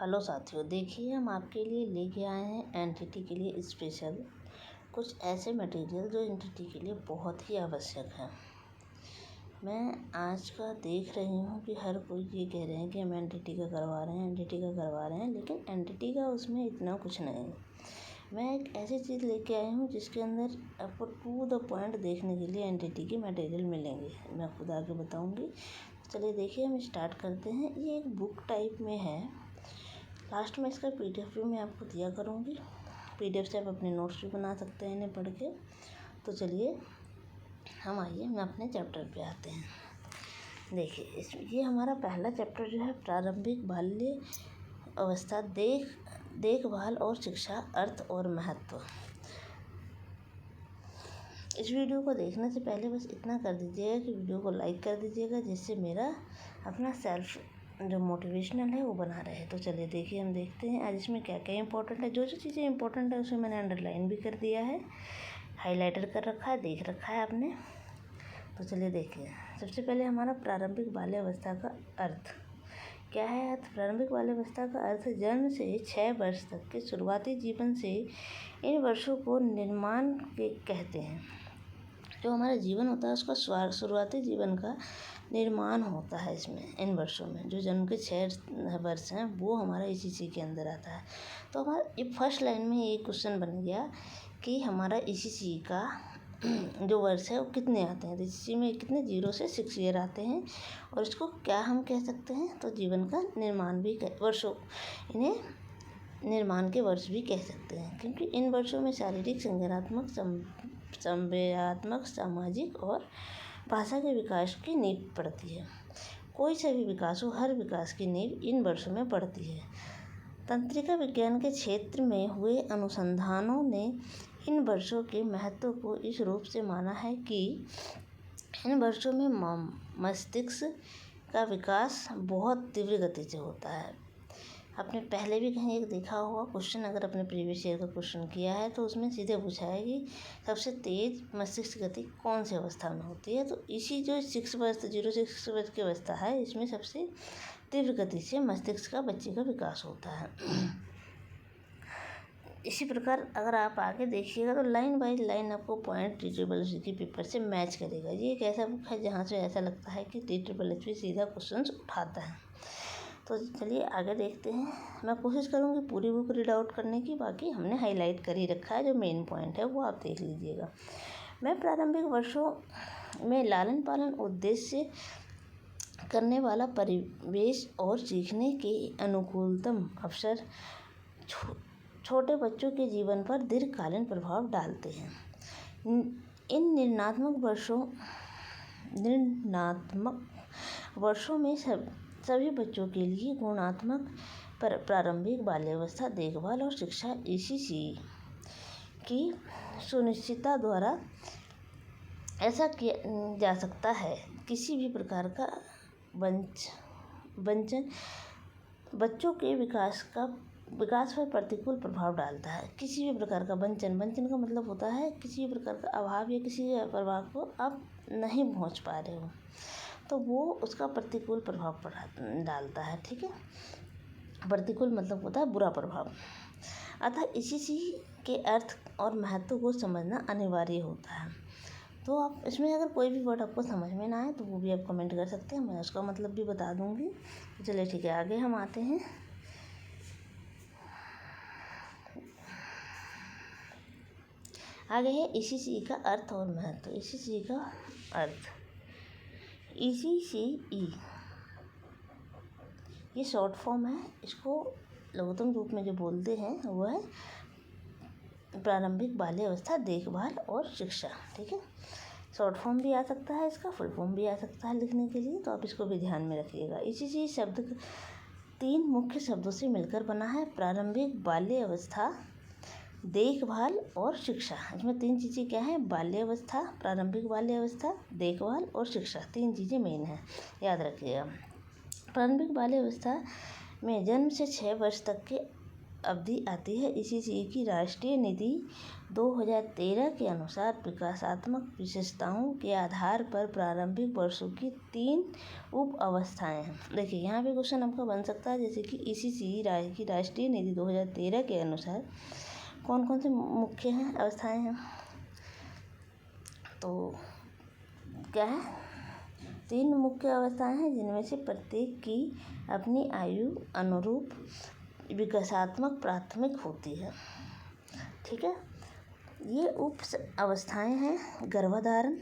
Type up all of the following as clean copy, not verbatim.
Hello साथियों, देखिए हम आपके लिए लेके आए हैं एनटीटी के लिए स्पेशल कुछ ऐसे मटेरियल जो एनटीटी के लिए बहुत ही आवश्यक है। मैं आज का देख रही हूँ कि हर कोई ये कह रहे हैं कि हम एनटीटी का करवा रहे हैं, एनटीटी का करवा रहे हैं, लेकिन एनटीटी का उसमें इतना कुछ नहीं। मैं एक ऐसी चीज़ लेके आई हूँ जिसके अंदर आपको टू द पॉइंट देखने के लिए एनटीटी के मटेरियल मिलेंगे। मैं खुद आके बताऊँगी। चलिए देखिए, हम स्टार्ट करते हैं। ये एक बुक टाइप में है। लास्ट में इसका पीडीएफ भी मैं आपको दिया करूँगी। पीडीएफ से आप अपने नोट्स भी बना सकते हैं इन्हें पढ़ के। तो चलिए हम मैं अपने चैप्टर पे आते हैं। देखिए ये हमारा पहला चैप्टर जो है प्रारंभिक बाल्य अवस्था, देखभाल और शिक्षा, अर्थ और महत्व। इस वीडियो को देखने से पहले बस इतना कर दीजिएगा कि वीडियो को लाइक कर दीजिएगा, जिससे मेरा अपना सेल्फ जो मोटिवेशनल है वो बना रहे। तो चलिए देखिए, हम देखते हैं आज इसमें क्या क्या इंपॉर्टेंट है। जो चीज़ें इंपॉर्टेंट है उसे मैंने अंडरलाइन भी कर दिया है, हाइलाइटर कर रखा है, देख रखा है आपने। तो चलिए देखिए, सबसे पहले हमारा प्रारंभिक बाल्यावस्था का अर्थ क्या है। अर्थ प्रारंभिक बाल्यावस्था का अर्थ जन्म से 6 वर्ष तक के शुरुआती जीवन से इन वर्षों को निर्माण के कहते हैं। जो हमारा जीवन होता है उसका शुरुआती जीवन का निर्माण होता है इसमें, इन वर्षों में। जो जन्म के 6 वर्ष हैं वो हमारा इसी के अंदर आता है। तो हमारा ये फर्स्ट लाइन में ये क्वेश्चन बन गया कि हमारा इसी का जो वर्ष है वो कितने आते हैं। तो इसी में कितने 0 से 6 ईयर आते हैं, और इसको क्या हम कह सकते हैं, तो जीवन का निर्माण भी वर्षों, इन्हें निर्माण के वर्ष भी कह सकते हैं, क्योंकि इन वर्षों में शारीरिक, संज्ञानात्मक, संवेदनात्मक, सामाजिक और भाषा के विकास की नींव पड़ती है। कोई सा भी विकास हो, हर विकास की नींव इन वर्षों में पड़ती है। तंत्रिका विज्ञान के क्षेत्र में हुए अनुसंधानों ने इन वर्षों के महत्व को इस रूप से माना है कि इन वर्षों में मस्तिष्क का विकास बहुत तीव्र गति से होता है। आपने पहले भी कहीं एक देखा होगा क्वेश्चन, अगर अपने प्रीवियस ईयर का क्वेश्चन किया है तो उसमें सीधे पूछा है कि सबसे तेज मस्तिष्क गति कौन सी अवस्था में होती है। तो इसी जो 6 वर्ष 0 से 6 वर्ष की अवस्था है, इसमें सबसे तीव्र गति से मस्तिष्क का बच्चे का विकास होता है। इसी प्रकार अगर आप आगे देखिएगा तो लाइन बाय लाइन आपको पॉइंट TSSB के पेपर से मैच करेगा। ये एक ऐसा बुक है जहाँ से ऐसा लगता है कि TSSB सीधा क्वेश्चन उठाता है। तो चलिए आगे देखते हैं। मैं कोशिश करूँगी पूरी बुक रीड आउट करने की, बाकी हमने हाईलाइट कर ही रखा है। जो मेन पॉइंट है वो आप देख लीजिएगा। मैं प्रारंभिक वर्षों में लालन पालन उद्देश्य करने वाला परिवेश और सीखने के अनुकूलतम अवसर छोटे बच्चों के जीवन पर दीर्घकालीन प्रभाव डालते हैं। इन निर्णात्मक वर्षों में सभी बच्चों के लिए गुणात्मक प्रारंभिक बाल्यावस्था, देखभाल और शिक्षा ECC की सुनिश्चितता द्वारा ऐसा किया जा सकता है। किसी भी प्रकार का वंचन बच्चों के विकास पर प्रतिकूल प्रभाव डालता है। किसी भी प्रकार का वंचन का मतलब होता है किसी भी प्रकार का अभाव या किसी प्रभाव को आप नहीं पहुंच पा रहे हो, तो वो उसका प्रतिकूल प्रभाव डालता है। ठीक है, प्रतिकूल मतलब होता है बुरा प्रभाव। अतः ECC के अर्थ और महत्व को समझना अनिवार्य होता है। तो आप इसमें अगर कोई भी वर्ड आपको समझ में ना आए तो वो भी आप कमेंट कर सकते हैं, मैं उसका मतलब भी बता दूंगी। तो चलिए ठीक है, आगे हम आते हैं। आगे है ECC का अर्थ और महत्व। ECC का अर्थ, ECCE ये शॉर्ट फॉर्म है। इसको लघुत्तम रूप में जो बोलते हैं वो है प्रारंभिक बाल्यावस्था, देखभाल और शिक्षा। ठीक है, शॉर्ट फॉर्म भी आ सकता है, इसका फुल फॉर्म भी आ सकता है लिखने के लिए, तो आप इसको भी ध्यान में रखिएगा। ECC शब्द 3 मुख्य शब्दों से मिलकर बना है। प्रारंभिक बाल्यावस्था, देखभाल और शिक्षा। इसमें 3 चीज़ें क्या हैं, बाल्यावस्था, प्रारंभिक बाल्यावस्था, देखभाल और शिक्षा। 3 चीज़ें मेन हैं, याद रखिएगा। प्रारंभिक बाल्यावस्था में जन्म से 6 वर्ष तक के अवधि आती है। ICCE की राष्ट्रीय नीति 2013 के अनुसार विकासात्मक विशेषताओं के आधार पर प्रारंभिक वर्षों की 3 उप अवस्थाएँ हैं। देखिए यहाँ पे क्वेश्चन आपका बन सकता है, जैसे कि ICCE की राष्ट्रीय नीति 2013 के अनुसार कौन कौन से मुख्य हैं अवस्थाएँ हैं, तो क्या है, 3 मुख्य अवस्थाएं हैं, जिनमें से प्रत्येक की अपनी आयु अनुरूप विकासात्मक प्राथमिक होती है। ठीक है, ये उप अवस्थाएं हैं गर्भधारण,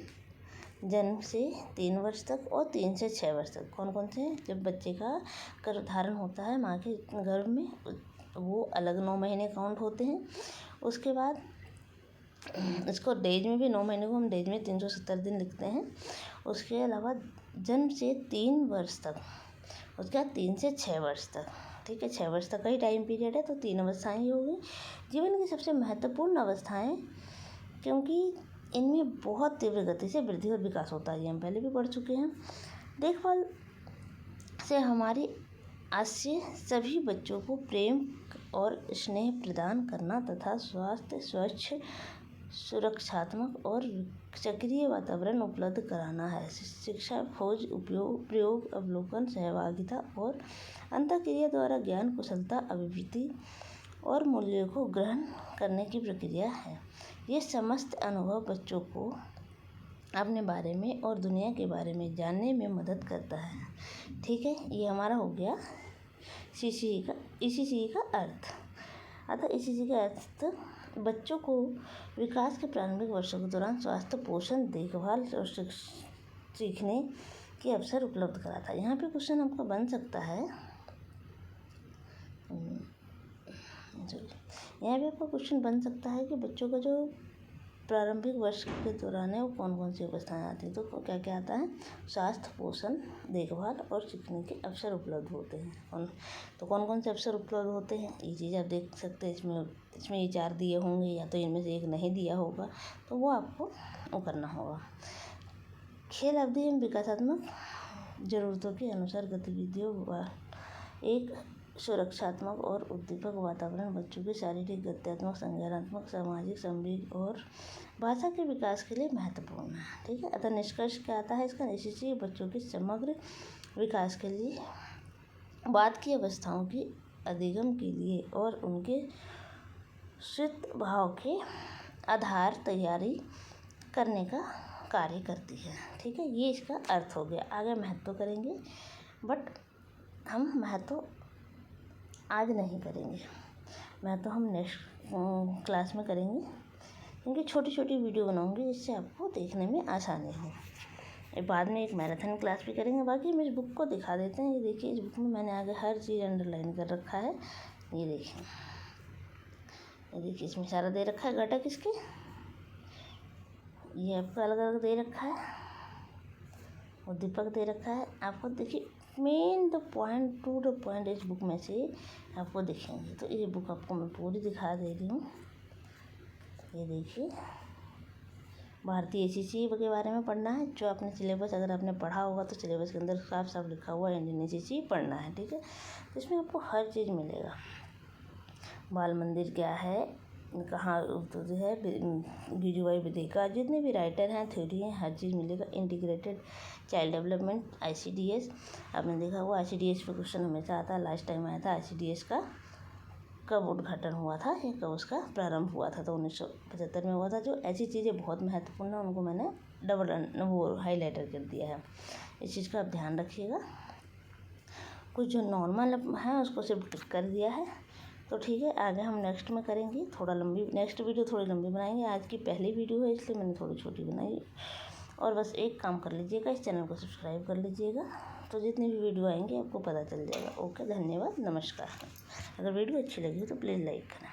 जन्म से 3 वर्ष तक और 3 से 6 वर्ष तक। कौन कौन से हैं, जब बच्चे का गर्भधारण होता है माँ के गर्भ में, वो अलग 9 महीने काउंट होते हैं। उसके बाद इसको डेज में भी 9 महीने को हम डेज में 370 दिन लिखते हैं। उसके अलावा जन्म से 3 वर्ष तक, उसके बाद 3 से 6 वर्ष तक। ठीक है, 6 वर्ष तक का ही टाइम पीरियड है, तो 3 अवस्थाएं ही होगी। जीवन की सबसे महत्वपूर्ण अवस्थाएं, क्योंकि इनमें बहुत तीव्र गति से वृद्धि और विकास होता है, ये हम पहले भी पढ़ चुके हैं। देखभाल से हमारी आज से सभी बच्चों को प्रेम और स्नेह प्रदान करना तथा स्वास्थ्य, स्वच्छ, सुरक्षात्मक और सक्रिय वातावरण उपलब्ध कराना है। शिक्षा, खोज, प्रयोग, अवलोकन, सहभागिता और अंतःक्रिया द्वारा ज्ञान, कुशलता, अभिवृद्धि और मूल्यों को ग्रहण करने की प्रक्रिया है। ये समस्त अनुभव बच्चों को अपने बारे में और दुनिया के बारे में जानने में मदद करता है। ठीक है, ये हमारा हो गया ICCE का अर्थ। अतः ICCE का अर्थ बच्चों को विकास के प्रारंभिक वर्षों के दौरान स्वास्थ्य, पोषण, देखभाल और सीखने के अवसर उपलब्ध कराता है। यहाँ पे क्वेश्चन आपका बन सकता है, यहाँ पे आपका क्वेश्चन बन सकता है कि बच्चों का जो प्रारंभिक वर्ष के दौरान है वो कौन कौन सी अवस्थाएं आती हैं, तो क्या क्या आता है, स्वास्थ्य, पोषण, देखभाल और सीखने के अवसर उपलब्ध होते हैं। तो कौन कौन से अवसर उपलब्ध होते हैं, ये चीज़ आप देख सकते हैं। इसमें ये 4 दिए होंगे, या तो इनमें से एक नहीं दिया होगा, तो वो आपको वो करना होगा। खेल अवधि एवं विकासात्मक ज़रूरतों के अनुसार गतिविधियों व एक सुरक्षात्मक और उद्दीपक वातावरण बच्चों के शारीरिक, गत्यात्मक, संज्ञानात्मक, सामाजिक, संवेग और भाषा के विकास के लिए महत्वपूर्ण है। ठीक है, अतः निष्कर्ष क्या आता है इसका, ICCE बच्चों के समग्र विकास के लिए बाद की अवस्थाओं की अधिगम के लिए और उनके स्थित भाव के आधार तैयारी करने का कार्य करती है। ठीक है, ये इसका अर्थ हो गया। आगे महत्व करेंगे, बट हम महत्व आज नहीं करेंगे, महत्व हम नेक्स्ट क्लास में करेंगे, क्योंकि छोटी छोटी वीडियो बनाऊंगी जिससे आपको देखने में आसानी हो। बाद में एक मैराथन क्लास भी करेंगे। बाकी हम इस बुक को दिखा देते हैं। ये देखिए, इस बुक में मैंने आगे हर चीज़ अंडरलाइन कर रखा है। ये देखिए, इसमें सारा दे रखा है घटक इसके, ये आपका अलग अलग दे रखा है, उद्दीपक दे रखा है। आपको देखिए main the point two the point इस बुक में से आपको दिखेंगे। तो ये बुक आपको मैं पूरी दिखा दे रही हूँ। ये देखिए, भारतीय ICCE के बारे में पढ़ना है। जो आपने सिलेबस, अगर आपने पढ़ा होगा तो सिलेबस के अंदर साफ साफ लिखा हुआ है इंडियन ICCE पढ़ना है। ठीक है, तो इसमें आपको हर चीज़ मिलेगा। बाल मंदिर क्या है, कहाँ जो है, गिजुभाई विदेका, जितने भी राइटर हैं, थ्योरी हैं, हर चीज़ मिलेगा। इंटीग्रेटेड चाइल्ड डेवलपमेंट ICDS, आपने देखा हुआ ICDS पे क्वेश्चन हमेशा आता है। लास्ट टाइम आया था ICDS का कब उद्घाटन हुआ था या कब उसका प्रारंभ हुआ था, तो 1975 में हुआ था। जो ऐसी चीज़ें बहुत महत्वपूर्ण है उनको मैंने वो हाईलाइटर कर दिया है। इस चीज़ का आप ध्यान रखिएगा। कुछ जो नॉर्मल है उसको सिर्फ टिक कर दिया है। तो ठीक है, आगे हम नेक्स्ट में करेंगे। नेक्स्ट वीडियो थोड़ी लंबी बनाएंगे। आज की पहली वीडियो है इसलिए मैंने थोड़ी छोटी बनाई। और बस एक काम कर लीजिएगा, इस चैनल को सब्सक्राइब कर लीजिएगा, तो जितनी भी वीडियो आएंगी आपको पता चल जाएगा। ओके, धन्यवाद, नमस्कार। अगर वीडियो अच्छी लगी तो प्लीज़ लाइक करें।